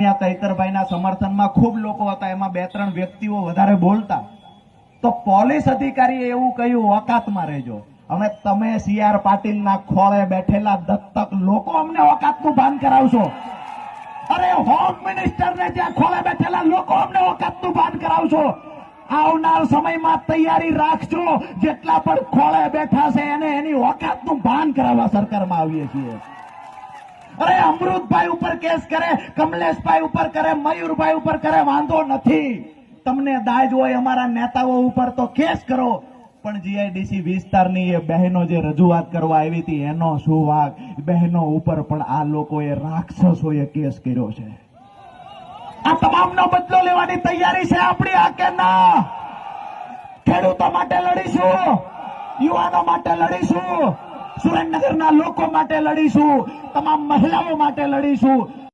કૈકરભાઈના સમર્થનમાં ખૂબ લોકો હતા, એમાં 2-3 વ્યક્તિઓ વધારે બોલતા, તો પોલીસ અધિકારીએ એવું કહ્યું, ઓકાતમાં રહેજો. હવે તમે CR પાટીલના ખોળે બેઠેલા દત્તક લોકો અમને ઓકાતનું ભાન કરાવશો. અરે હોમ મિનિસ્ટરને ત્યાં ખોળે બેઠેલા લોકો અમને ઓકાતનું ભાન કરાવશો. આવનાર સમયમાં તૈયારી રાખજો, જેટલા પણ ખોળે બેઠા છે એને એની ઓકાતનું ભાન કરાવવા સરકારમાં આવીએ છીએ. અરે અમૃતભાઈ ઉપર કેસ કરે, કમલેશભાઈ ઉપર કરે, મયુરભાઈ ઉપર કરે, વાંધો નથી. તમને દાજ હોય અમારા નેતાઓ ઉપર તો કેસ કરો, પણ GIDC વિસ્તારની એ બહેનો જે રજૂઆત કરવા આવી હતી એનો શું વાંક? બહેનો ઉપર પણ આ લોકોએ રાક્ષસોએ કેસ કર્યો છે. આ તમામનો બદલો લેવાની તૈયારી છે આપણી, આ કે ના? ખેડૂતો માટે લડીશું, યુવાનો માટે લડીશું, સુરેન્દ્રનગરના લોકો માટે લડીશું, તમામ મહિલાઓ માટે લડીશું.